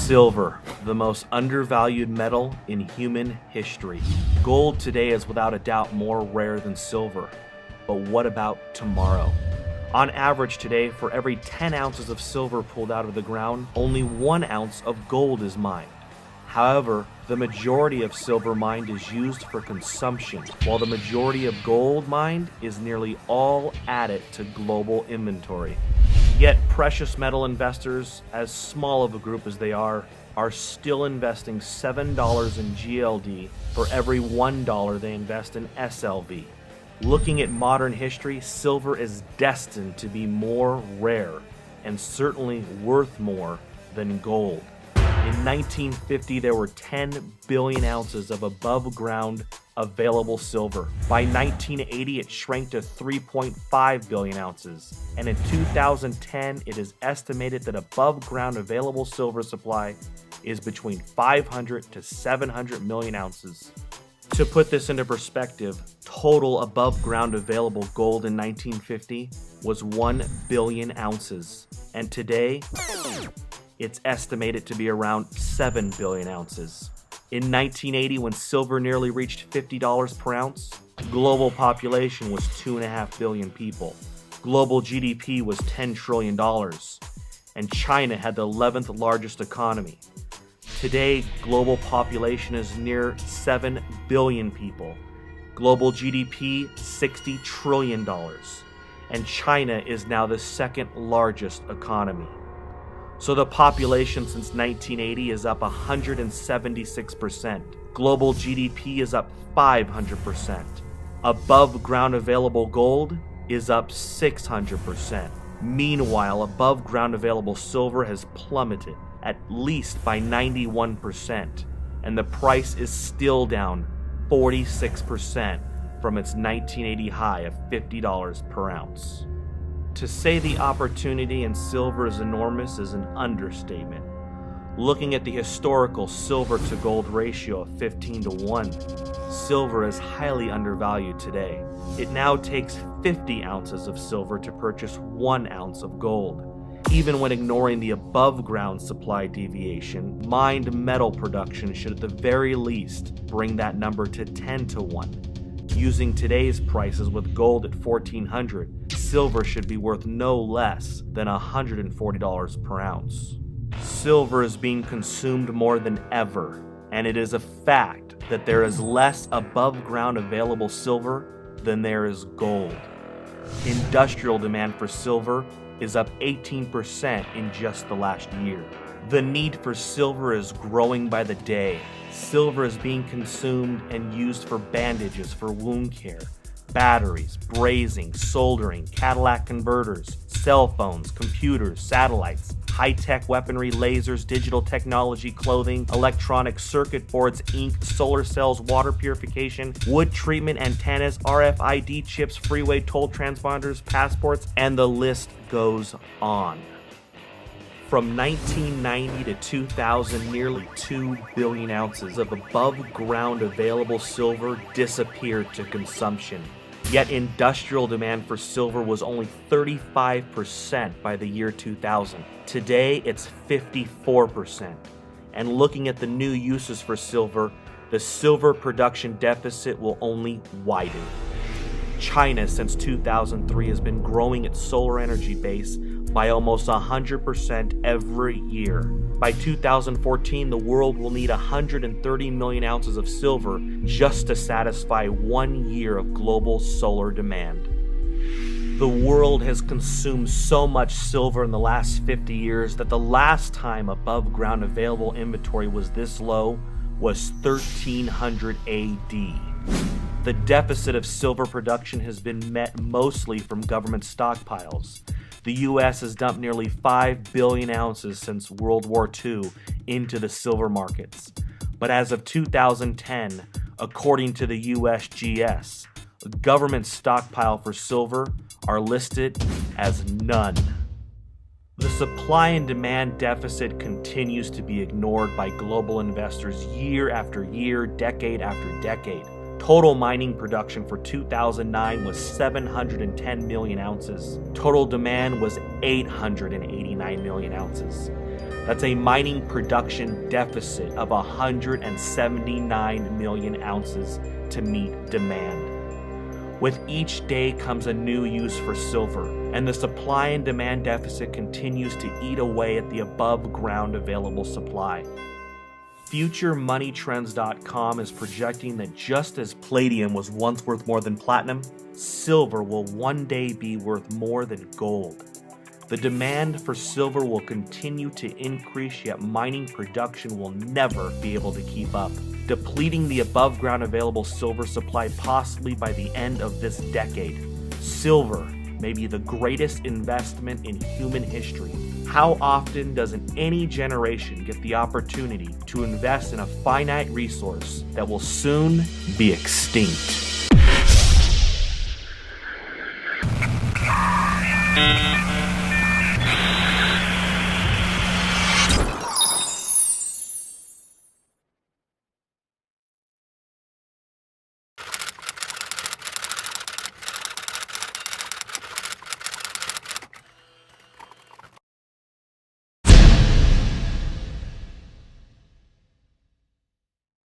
Silver, the most undervalued metal in human history. Gold today is without a doubt more rare than silver. But what about tomorrow? On average today, for every 10 ounces of silver pulled out of the ground, only 1 ounce of gold is mined. However, the majority of silver mined is used for consumption, while the majority of gold mined is nearly all added to global inventory. Yet precious metal investors, as small of a group as they are still investing $7 in GLD for every $1 they invest in SLV. Looking at modern history, silver is destined to be more rare and certainly worth more than gold. In 1950, there were 10 billion ounces of above ground available silver. By 1980, it shrank to 3.5 billion ounces. And in 2010, it is estimated that above ground available silver supply is between 500 to 700 million ounces. To put this into perspective, total above ground available gold in 1950 was 1 billion ounces. And today, it's estimated to be around 7 billion ounces. In 1980, when silver nearly reached $50 per ounce, global population was 2.5 billion people. Global GDP was $10 trillion, and China had the 11th largest economy. Today, global population is near 7 billion people. Global GDP, $60 trillion, and China is now the second largest economy. So the population since 1980 is up 176%. Global GDP is up 500%. Above ground available gold is up 600%. Meanwhile, above ground available silver has plummeted at least by 91%, and the price is still down 46% from its 1980 high of $50 per ounce. To say the opportunity in silver is enormous is an understatement. Looking at the historical silver to gold ratio of 15 to 1, silver is highly undervalued today. It now takes 50 ounces of silver to purchase 1 ounce of gold. Even when ignoring the above ground supply deviation, mined metal production should at the very least bring that number to 10 to 1. Using today's prices with gold at $1,400, silver should be worth no less than $140 per ounce. Silver is being consumed more than ever, and it is a fact that there is less above ground available silver than there is gold. Industrial demand for silver is up 18% in just the last year. The need for silver is growing by the day. Silver is being consumed and used for bandages for wound care, batteries, brazing, soldering, Cadillac converters, cell phones, computers, satellites, high-tech weaponry, lasers, digital technology, clothing, electronic circuit boards, ink, solar cells, water purification, wood treatment, antennas, RFID chips, freeway toll transponders, passports, and the list goes on. From 1990 to 2000, nearly 2 billion ounces of above-ground available silver disappeared to consumption. Yet industrial demand for silver was only 35% by the year 2000. Today, it's 54%. And looking at the new uses for silver, the silver production deficit will only widen. China, since 2003, has been growing its solar energy base by almost 100% every year. By 2014, the world will need 130 million ounces of silver just to satisfy 1 year of global solar demand. The world has consumed so much silver in the last 50 years that the last time above ground available inventory was this low was 1300 AD. The deficit of silver production has been met mostly from government stockpiles. The US has dumped nearly 5 billion ounces since World War II into the silver markets. But as of 2010, according to the USGS, a government stockpile for silver are listed as none. The supply and demand deficit continues to be ignored by global investors year after year, decade after decade. Total mining production for 2009 was 710 million ounces. Total demand was 889 million ounces. That's a mining production deficit of 179 million ounces to meet demand. With each day comes a new use for silver, and the supply and demand deficit continues to eat away at the above ground available supply. FutureMoneyTrends.com is projecting that just as palladium was once worth more than platinum, silver will one day be worth more than gold. The demand for silver will continue to increase, yet mining production will never be able to keep up, depleting the above ground available silver supply possibly by the end of this decade. Silver may be the greatest investment in human history. How often doesn't any generation get the opportunity to invest in a finite resource that will soon be extinct?